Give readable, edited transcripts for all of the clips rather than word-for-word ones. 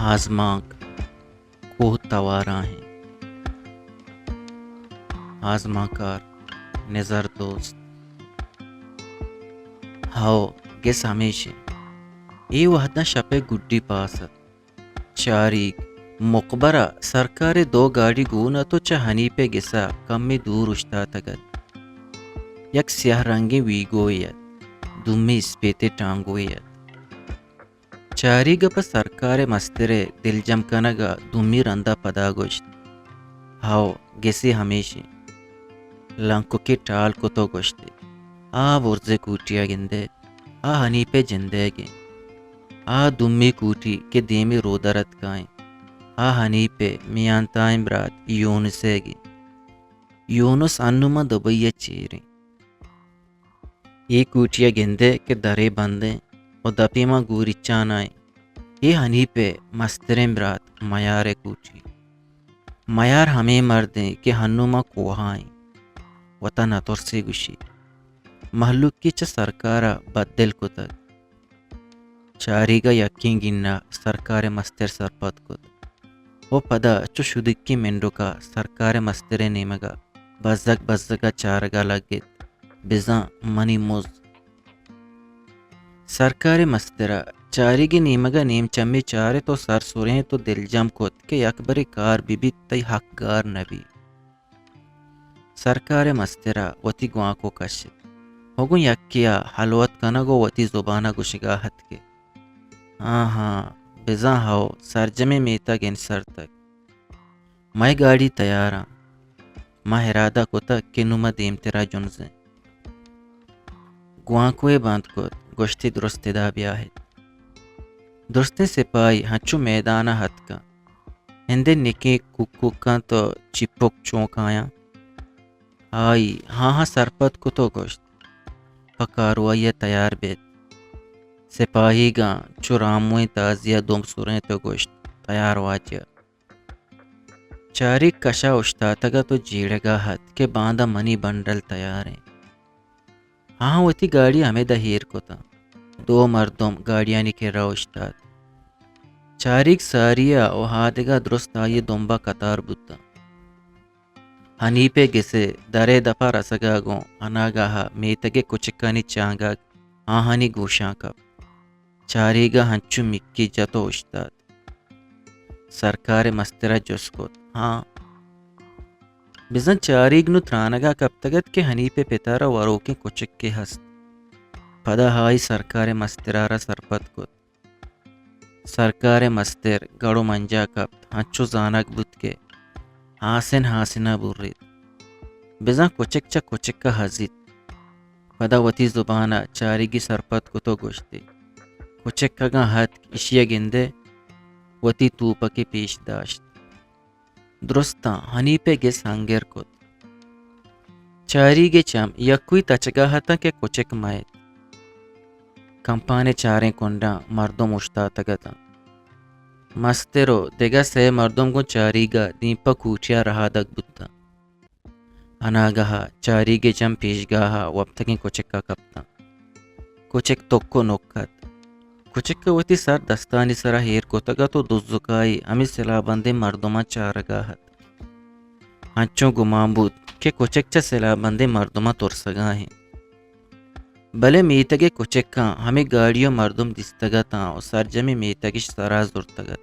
आज़माक कोह तवारा हैं आज़माकार नज़र दोस्त हाओ गेस हमेशे ये वहदना शपे गुड्डी पासत चारीक मुकबरा सरकारे दो गाड़ी गूना तो च हनी पे गिसा कम्मी दूर उश्ता तगत यक स्याह रंगी वीगोयत दुम्मी स्पेते टांगोयत चारी गप सरकारे मस्तिरे दिलजम कनगा दुम्मी रंदा पदा गोश्त हाओ गेसी हमेशे लंको के टाल को तो गोश्ते आ बुर्जे कूटिया गिंदे आ हनी पे जिंदेगे आ दुम्मी कूटी के देमी रोदरत काएं आ हनी पे मियांताएं ब्रात यूनुसेगी यूनुस अन्नुमा दबैया चीरी ये कूटिया गिंदे के दरे बंदे और दपीमा गूरिचानाएं ये हनी पे मस्तरें ब्रात मयारे कूटी मयार हमें मर्दे के हन्नुमा कोहाएं वतन अतुरसे गुशी महलुक की च सरकारा बद्दल को तक चारीगा यक्किं गिन्ना सरकारे मस्तर सरपत को वो पदा चु शुदिक्की मेंडुका सरकारे मस्तरे नेमगा बज़्ज़गा चारगा लगित बिज़ा मनी मुज सरकारे मस्तरा चारीगी नीमगा नीम चम्मी चारे तो सर सुरें तो दिलजम कोत के अकबरी कार बिबी तई हकगार नबी सरकारे मस्तरा वती गुआ को कशित होगुं यक्किया हलवत कनगो वती जुबाना गुशिगाहत के हाँ बिज़ा हाओ सरजमे मेता गिन सर तक मैं गाड़ी तैयारा माँ इरादा को तक के नुमा देम तेरा जुनजे गुआकोए बांध को गोश्ती दुरुस्तिदा ब्याहित दुरुस्ते सिपाही हंचू मैदाना हथ का हिंदे निके कुक्का तो चिपक चौंकाया आई हाँ सरपत को तो गोश्त पकारुआ ये तैयार बेत सिपाही गा चुरामुए ताजिया दुम सुरें तो गोश्त तैयार वाजिया चारी कशा उश्तातगा तो जीड़ेगा हथ के बांधा मनी बंडल तैयार है हाँ वती गाड़ी हमें दहीर को था दो मर्दों गाड़ियाँ निकेरा उश्तात चारिक सारिया ओ हादेगा दुरुस्त आये दोंबा कतार बुद्धा हनी पे गिसे दरे दफा रसगागो अनागाहा मेतगे कुचिकानी चांगा आहनी गोशा कप चारीगा हंचु मिक्की जतो उश्ताद सरकारे मस्तरा जुस्कोत हाँ बिजन चारीग नु त्रानगा कब तगत के हनी पे पितारा वरो के कुचिक के हस्त पदा हाई सरकारे मस्तरारा सरपत को सरकारे मस्तिर गड़ो मंजा कप हंचु जानक बुत के हासिन हासिना बुर्रित बिज़ा कुचिक का हजित पदा वती जुबाना चारीगी सरपत को तो गोश्ती कुचिक का हथ इशिया गिंदे वती तूपा के पेश दाश्त दुरुस्ता हनी पे गिस हंगेर को चारीगे चम यक्कुई तचगा हता के कुचिक मायत कंपाने चारें कुंडा मर्दों मुश्ता तगता मस्तेरो देगा से मर्दों को चारीगा दीपा कूचिया रहा दग बुद्धा अनागहा चारीगे चम पेशगाहा वप्तकी कुचिक का कप्ता कुचिक तोक्को नोक्कत कुचिक का वती सर दस्तानी सरा हेर को तगा तो दुजुकाई अमी सिलाबंदे मर्दोमा चारगाहत हंचों गुमाबूत के कुचिक च सिलाबंदे मर्दोमा तुरसगा हैं भले मीतगे कुचिक का हमें गाड़ियों मर्दुम दिस्तगा ता और सरजमी मीतगिश सराज दुर्तगत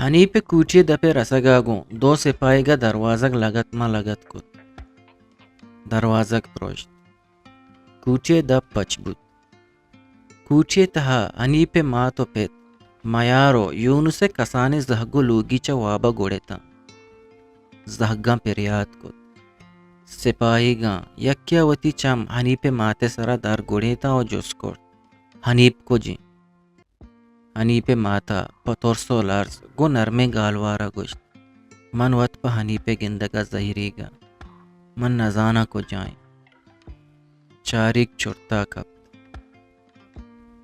हनी पे कूचिए दपे रसगागो दो सिपाहीगा दरवाजक लगत को दरवाजक प्रोश्त कूचिए दप पचबुत कूचिए तहा हनी पे माँ तो पेत मयारो यूनु से कसाने जहगो लोगी च वाबा गोड़ेता जहगा पेरियात को सिपाहीगा यक्यावती चम हनी पे माते सरा दार गोड़ेता और जोस्कोट हनीप को जी हनी पे माता पतोरसो लार्स गो नरमे गालवारा गोश्त मन वत पर हनी पे गिंदगा जहरीगा मन नजाना को जाए चारिक चुरता कप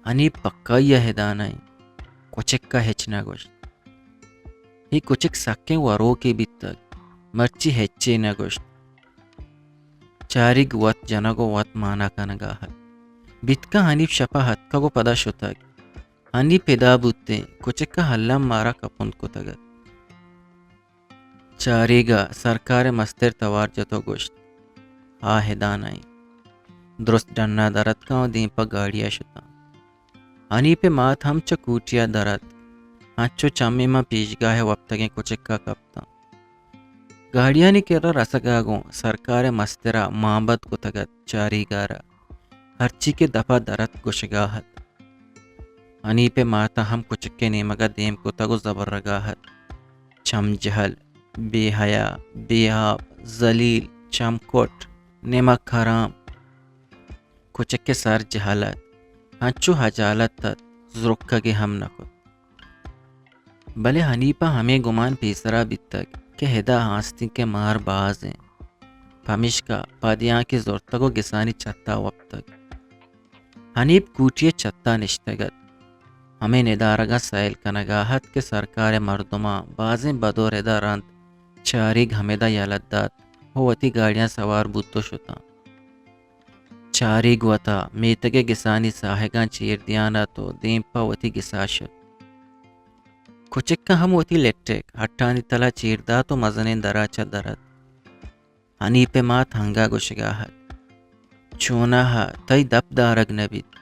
हनी पक्का यह हिदानाई कुचिक का हेचना गोश्त ही कुचिक सके वरो के भी तक मर्ची हेचे न गोश्त चारिग वत जनगो वत माना कनगा हत बितका हनीफ शपा हत का गो पदा शुतक हनी पेदा बुत्ते कुचक्का हल्लम मारा कपुन को तगत चारीगा सरकार मस्तर तवार जतो गोश्त हा हेदानाई दुरुस्त डन्ना दरत का दीपक गाड़िया शुता हनी पे मात हम चकूटिया दरत अच्छो चम्मी मा पीजगा है वप्तगे कुचक्का कप्ता गाड़िया नि केरा रसगागो सरकार मस्तरा माबत को तगत चारीगारा हर्ची के दफा दरत गुशगाहत हनी पे माता हम कुचक्के नेमगा देम को तगो जबरगाहत चम जहल बेहया बेआब जलील चमकोट नेमक हराम कुचक्के सर जहालत हंचु हजालत तत जुरुक्कगे हम नकुत भले हनीपा हमें गुमान पेसरा बितक के हिदा हास्ती के मार बाज हैं पमिश्का पादियाँ के जोरतगो गिसानी चत्ता वप्तक हनीप कूटिये चत्ता निश्तगत हमें निदारगा सैल कनगाहत के सरकार मर्दुमा बाजें बदोर एदा रंत चारिग हमेदा यालद्दात होवती गाड़ियाँ सवार बुत्तो शुता चारिग वता मेतगे गिसानी साहेगा चीर दियाना तो देंपा वती गिसाशत कुचिक्का हम वती लेट्टेक हट्टानी तला चीरदा तो मजने दराचा दरत हनी पे मात हंगा गुशगाहत चूना हा तई दप दारग नबित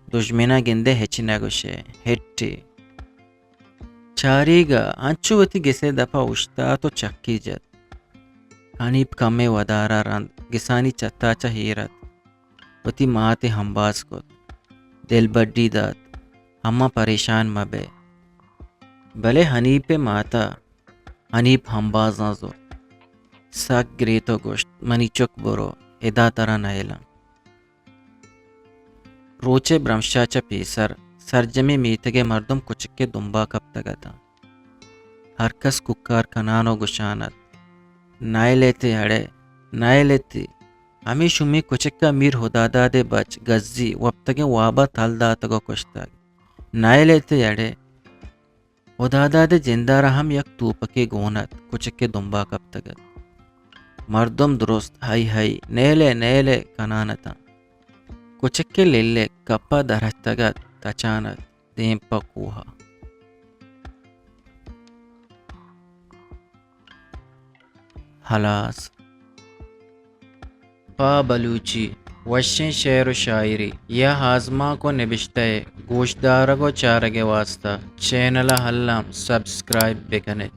दुश्मना गिंदे हेचिना गुशे हेट्टी चारीगा अंचु वती गिसे दफा उश्ता तो चक्की जत हनीप कमे वदारा रंद गिसानी चत्ताचा हीरत वती माते हमबास को दिल बड्डी दात हम्मा परेशान मबे भले हनीपे माता हनीप हमबाज नाजो सक ग्रेतो गोश्त मनी चुक बुरो एदा तरा नयला रोचे ब्रह्मशाचा पेसर सरजमे मीतगे मर्दम कुचक्के दुंबा कब तगता हरकस कुक्कार कनानो गुशानत नाय लेते हड़े नाय लेते हमें शुमी कुचक्का मीर हुदादा दे बच गज्जी वप्तगे वाबा तलदा तगो कुश्ताग नाय लेते हड़े हुदादा दे जिंदारा हम यक तूपके गोनत कुचक्के दुंबा कब तगत मर्दम दुरुस्त हाई हाई नेले कनानता कुचक्के लिल्ले कप्पा दरहतगत तचानत देंपा कूहा हलास पा बलूची वश्य शेर व शायरी यह हाजमा को निबिश्ते गोशदार को चारगे वास्ता चैनल हल्लम सब्सक्राइब बेकने